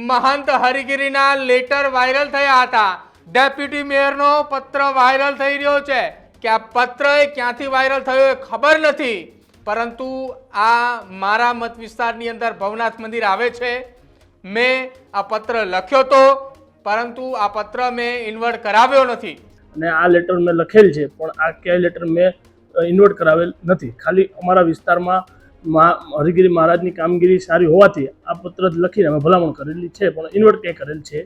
महंत हरिगिरीना letter viral थया हता। Deputy मेयरनो पत्र वायरल थई रह्यो छे कि आ पत्र क्यांथी वायरल थयो खबर नथी, परंतु आ मारा मत विस्तारनी अंदर भवनाथ मंदिर आवे छे। मैं आ पत्र लख्यो तो, परंतु आ पत्र में इन्वर्ट कराव्यो नथी અને આ લેટર મેં લખેલ છે પણ આ ક્યાંય લેટર મેં ઇન્વર્ટ કરાવેલ નથી। ખાલી અમારા વિસ્તારમાં હરિગીરી મહારાજની કામગીરી સારી હોવાથી આ પત્ર લખીને અમે ભલામણ કરેલી છે પણ ઇન્વર્ટ ક્યાંય કરેલ છે।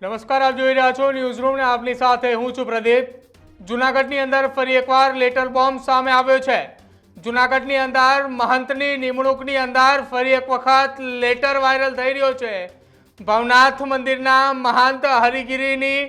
नमस्कार, आप જોઈ રહ્યા છો ન્યૂઝ રૂમ ને આપની સાથે હું છું પ્રદીપ। જૂનાગઢની અંદર ફરી એકવાર લેટર બોમ્બ સામે આવ્યો છે। જૂનાગઢની અંદર મહંતની નિમણૂકની અંદર ફરી એક વખત લેટર વાયરલ થઈ રહ્યો છે। ભવનાથ મંદિરના મહંત હરિગીરીની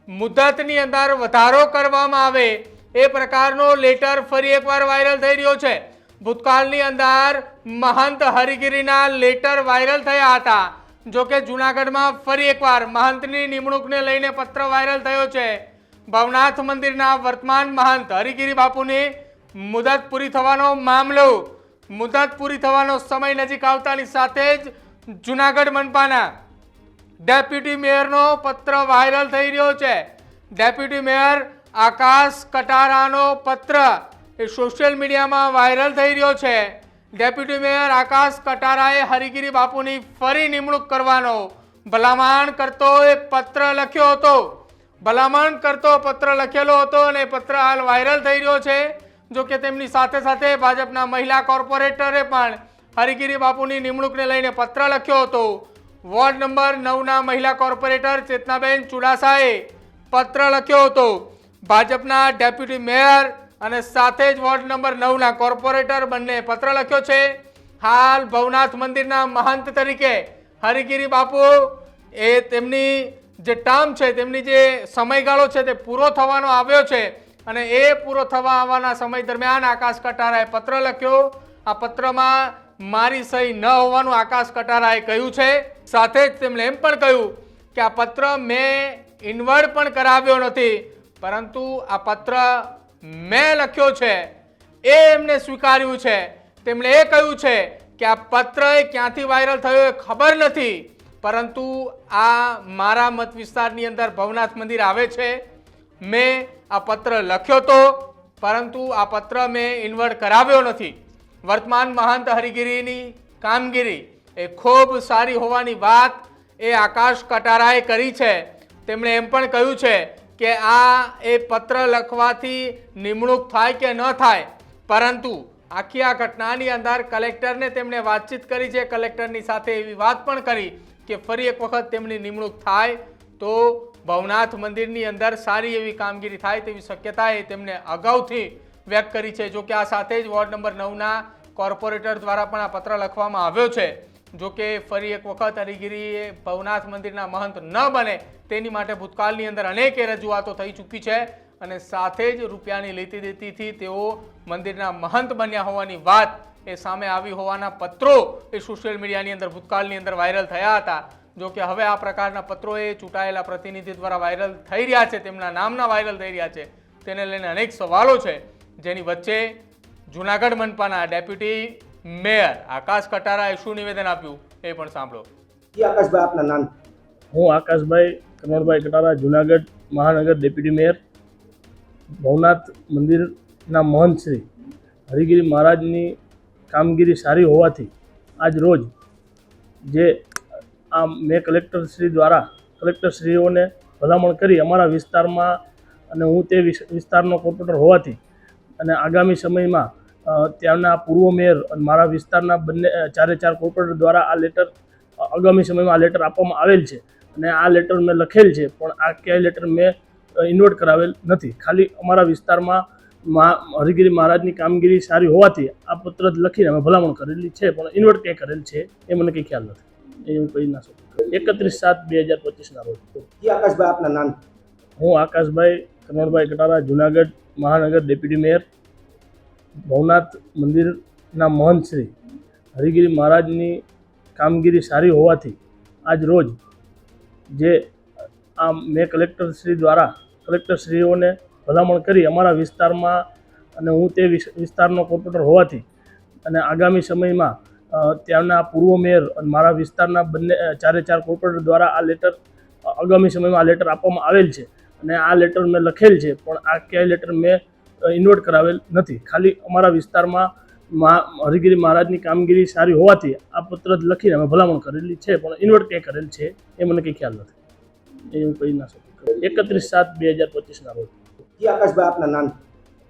મુદતની અંદર વધારો કરવામાં આવે એ પ્રકારનો લેટર ફરી એકવાર વાયરલ થઈ રહ્યો છે। ભૂતકાળની અંદર મહંત હરિગીરીના લેટર વાયરલ થયા હતા। जो कि जूनागढ़ में फरी एक बार महंतनी निमणूक ने लईने पत्र वायरल थयो छे। भवनाथ मंदिरना वर्तमान महंत हरिगिरी बापूनी मुदत पूरी थवानो मामलो, मुदत पूरी थवानो समय नजीक आवतानी साथे ज जूनागढ़ मनपाना डेप्यूटी मेयरनो पत्र वायरल थई रह्यो छे। डेप्यूटी मेयर आकाश कटारानो पत्र ए सोशल मीडिया में वायरल थई रह्यो छे। डेप्यूटी मेयर आकाश कटाराए हरिगिरी बापूनी फरी निमणूक करवानो भलामण करतो एक पत्र लख्यो हतो। भलामण करतो पत्र लखेलो हतो अने पत्र हाल वायरल थई रह्यो छे। जो कि तेमनी साथे साथे भाजपना महिला कोर्पोरेटरे पण हरिगिरी बापूनी निमणूकने लईने पत्र लख्यो हतो। वोर्ड नंबर 9 ना महिला कोर्पोरेटर चेतनाबेन चुडासाए पत्र लख्यो हतो। भाजपना डेप्यूटी मेयर અને સાથે જ વોર્ડ નંબર 9 ના કોર્પોરેટર બંને પત્ર લખ્યો છે। હાલ ભવનાથ મંદિરના મહંત તરીકે હરિગીરી બાપુ એ તેમની જે ટર્મ છે, તેમની જે સમયગાળો છે તે પૂરો થવાનો આવ્યો છે અને એ પૂરો થવા આવવાના સમય દરમિયાન આકાશ કટારાએ પત્ર લખ્યો। આ પત્રમાં મારી સહી ન હોવાનું આકાશ કટારાએ કહ્યું છે। સાથે જ તેમણે એમ પણ કહ્યું કે આ પત્ર મેં ઇન્વર્ટ પણ કરાવ્યો નથી, પરંતુ આ પત્ર मैं लख्यो छे ए एमने स्वीकार्યું છે। તેમણે એ કહ્યું છે કે આ પત્ર ક્યાંથી વાયરલ થયો એ ખબર નથી, પરંતુ આ મારા મત વિસ્તારની અંદર ભવનાથ મંદિર આવે છે। મેં આ પત્ર લખ્યો તો, પરંતુ આ પત્ર મેં ઇન્વર્ટ કરાવ્યો નથી। વર્તમાન મહંત હરિગીરીની કામગીરી એ ખૂબ સારી હોવાની વાત એ આકાશ કટારાએ કરી છે। તેમણે એમ પણ કહ્યું છે કે આ એ પત્ર લખવાથી નિમણૂક થાય કે ન થાય, પરંતુ આખી આ ઘટનાની અંદર કલેક્ટરને તેમણે વાતચીત કરી છે। કલેક્ટરની સાથે એવી વાત પણ કરી કે ફરી એક વખત તેમની નિમણૂક થાય તો ભવનાથ મંદિરની અંદર સારી એવી કામગીરી થાય તેવી શક્યતા એ તેમણે અગાઉથી વ્યક્ત કરી છે। જો કે આ સાથે જ વોર્ડ નંબર 9ના કોર્પોરેટર દ્વારા પણ આ પત્ર લખવામાં આવ્યો છે। जो कि फरी एक वखत हरिगिरी भवनाथ मंदिरना महंत न बने तेनी माटे भूतकाळनी अंदर अनेक रजूआतो थई चूकी छे अने साथे ज रूपियानी लेती देती थी तेओ मंदिरना महंत बन्या होवानी वात ए सामे आवी होवाना पत्रो ए सोशल मीडियानी अंदर भूतकाळनी अंदर वायरल थया हता। जो कि हवे आ प्रकारना पत्रो ए चूंटायेला प्रतिनिधि द्वारा वायरल थई रह्या छे, तेमना नामना वायरल थई रह्या छे। तेने लईने अनेक सवालो छे, जेनी वच्चे जूनागढ़ मनपाना डेप्यूटी मेयर आकाश कटाराए शुं निवेदन आप्युं ए पण सांभळो। आकाशभाई आपना नाम? हूँ आकाशभाई कनोरभाई कटारा, जूनागढ़ महानगर डेप्यूटी मेयर। भवनाथ मंदिरना महंत श्री हरिगिरी महाराजनी कामगीरी सारी होवाथी आज रोज जे आ मैं कलेक्टरश्री द्वारा कलेक्टरश्रीओने भलामण करी अमारा विस्तारमां अने हूँ ते विस्तारनो कोर्पोरेटर होवाथी अने आगामी समयमां त्याना पूर्व मेयर मारा विस्तारना बंने 4 कोर्पोरेटर द्वारा आ लेटर आगामी समय में आ लेटर आपवामां आवेल छे अने आ लेटर में लखेल छे पण आ क्यांय लेटर में इन्वर्ट करावेल नहीं। खाली अमारा विस्तारमां हरिगिरी महाराजनी कामगीरी सारी होवाथी आ पत्र लखीने अमे भलामण करेली छे पण इन्वर्ट क्यांय करेल छे ए मने कंई ख्याल नथी। ए हुं कही ना शकું। 31/7/2025 ना रोज। आकाशभाई आपना नाम? हूँ आकाशभाई कनोरभाई कटारा, जूनागढ़ महानगर डेप्यूटी मेयर। भवनाथ मंदिरना महंत श्री हरिगिरी महाराजनी कामगीरी सारी होवाथी आज रोज जे आ मैं कलेक्टरश्री द्वारा कलेक्टरश्रीओने ભલામણ કરી અમારા વિસ્તારમાં, અને હું તે વિસ્તારનો કોર્પોરેટર હોવાથી અને આગામી સમયમાં ત્યાંના પૂર્વ મેયર અને મારા વિસ્તારના બંને ચારે ચાર કોર્પોરેટર દ્વારા આ લેટર આગામી સમયમાં આ લેટર આપવામાં આવેલ છે. અને આ લેટર મેં લખેલ છે, પણ આ ક્યાંય લેટર મેં ઇન્વર્ટ કરાવેલ નથી. ખાલી અમારા વિસ્તારમાં હરિગીરી મહારાજની કામગીરી સારી હોવાથી આ પત્ર લખીને અમે ભલામણ કરેલી છે, પણ ઇન્વર્ટ ક્યાંય કરેલ છે એ મને કંઈ ખ્યાલ નથી. એ હું કહી ના શકું. 31/7/2025 રોજ. જી આકાશભાઈ, આપના નામ?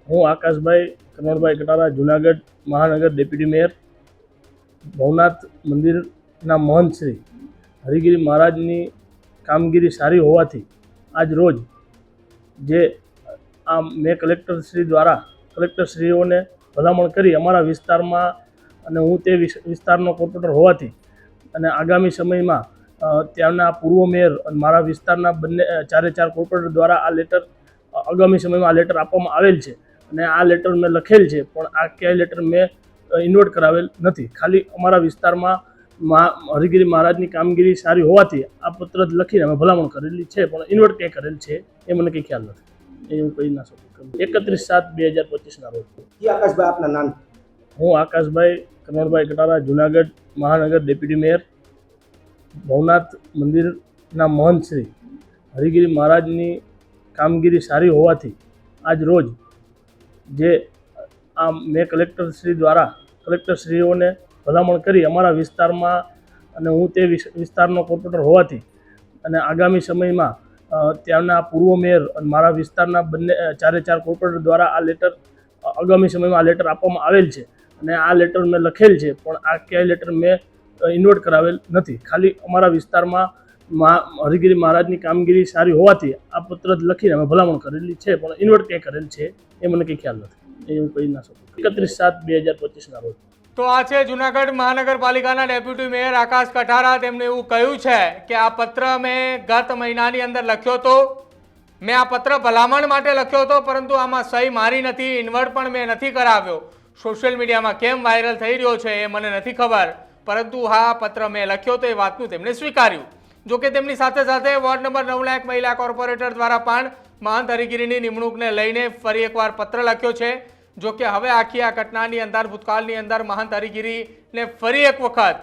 હું આકાશભાઈ કનોરભાઈ કટારા, જુનાગઢ મહાનગર ડેપ્યુટી મેયર. ભવનાથ મંદિરના મહંત શ્રી હરિગીરી મહારાજની કામગીરી સારી હોવાથી આજ રોજ જે આ મેં કલેક્ટરશ્રીઓને ભલામણ કરી અમારા વિસ્તારમાં, અને હું તે વિસ્તારનો કોર્પોરેટર હોવાથી અને આગામી સમયમાં ત્યાંના પૂર્વ મેયર અને મારા વિસ્તારના બંને ચારે ચાર કોર્પોરેટર દ્વારા આ લેટર આગામી સમયમાં આ લેટર આપવામાં આવેલ છે. અને આ લેટર મેં લખેલ છે, પણ આ ક્યાંય લેટર મેં ઇન્વર્ટ કરાવેલ નથી. ખાલી અમારા વિસ્તારમાં હરિગીરી મહારાજની કામગીરી સારી હોવાથી આ પત્ર લખીને અમે ભલામણ કરેલી છે, પણ ઇન્વર્ટ ક્યાંય કરેલ છે એ મને કંઈ ખ્યાલ નથી. એ હું કહી ના શકું. 31/7/2025 રોજ. જી આકાશભાઈ, આપના નામ? હું આકાશભાઈ કનોરભાઈ કટારા, જુનાગઢ મહાનગર ડેપ્યુટી મેયર. ભવનાથ મંદિરના મહંત શ્રી હરિગીરી મહારાજની કામગીરી સારી હોવાથી આજ રોજ જે આ મેં કલેક્ટરશ્રીઓને ભલામણ કરી અમારા વિસ્તારમાં, અને હું તે વિસ્તારનો કોર્પોરેટર હોવાથી અને આગામી સમયમાં ત્યાંના પૂર્વ મેયર અને મારા વિસ્તારના બંને ચારે ચાર કોર્પોરેટર દ્વારા આ લેટર આગામી સમયમાં આ લેટર આપવામાં આવેલ છે. અને આ લેટર મેં લખેલ છે, પણ આ ક્યાંય લેટર મેં ઇન્વર્ટ કરાવેલ નથી. ખાલી અમારા વિસ્તારમાં હરિગીરી મહારાજની કામગીરી સારી હોવાથી આ પત્ર લખીને અમે ભલામણ કરેલી છે, પણ ઇન્વર્ટ ક્યાંય કરેલ છે એ મને કંઈ ખ્યાલ નથી. એ હું કહી ના શકું. 31/7/2025 રોજ. તો આ છે જુનાગઢ મહાનગરપાલિકાના ડેપ્યુટી મેયર આકાશ કઠારા. તેમણે એવું કહ્યું છે કે આ પત્ર મેં ગત મહિનાની અંદર લખ્યો હતો. મેં આ પત્ર ભલામણ માટે લખ્યો હતો, પરંતુ આમાં સહી મારી નથી, ઇન્વર્ટ પણ મેં નથી કરાવ્યો. સોશિયલ મીડિયામાં કેમ વાયરલ થઈ રહ્યો છે એ મને નથી ખબર, પરંતુ હા પત્ર મેં લખ્યો તો એ વાતનું તેમણે સ્વીકાર્યું. જોકે તેમની સાથે સાથે વોર્ડ નંબર 9 લાખ મહિલા કોર્પોરેટર દ્વારા પણ મહંત હરિગીરીની નિમણૂકને લઈને ફરી એકવાર પત્ર લખ્યો છે. જોકે હવે આખી આ ઘટનાની અંદર ભૂતકાળની અંદર મહંત હરિગીરીને ફરી એક વખત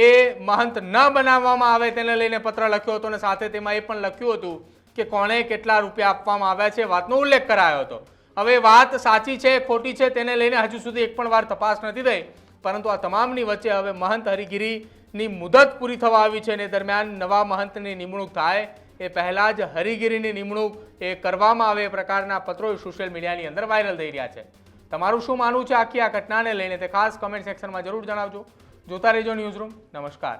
એ મહંત ન બનાવવામાં આવે તેને લઈને પત્ર લખ્યો હતો, અને સાથે તેમાં એ પણ લખ્યું હતું કે કોણે કેટલા રૂપિયા આપવામાં આવ્યા છે વાતનો ઉલ્લેખ કરાયો હતો. હવે વાત સાચી છે ખોટી છે તેને લઈને હજુ સુધી એક પણ વાર તપાસ નથી થઈ, પરંતુ આ તમામની વચ્ચે હવે મહંત હરિગીરીની મુદત પૂરી થવા આવી છે, અને દરમિયાન નવા મહંતની નિમણૂક થાય એ પહેલાં જ હરિગીરીની નિમણૂક એ કરવામાં આવે એ પ્રકારના પત્રો સોશિયલ મીડિયાની અંદર વાયરલ થઈ રહ્યા છે. તમારું શું માનવું છે આખી આ ઘટનાને લઈને તે ખાસ કમેન્ટ સેક્શનમાં જરૂર જણાવજો. જોતા રહેજો ન્યૂઝરૂમ. નમસ્કાર.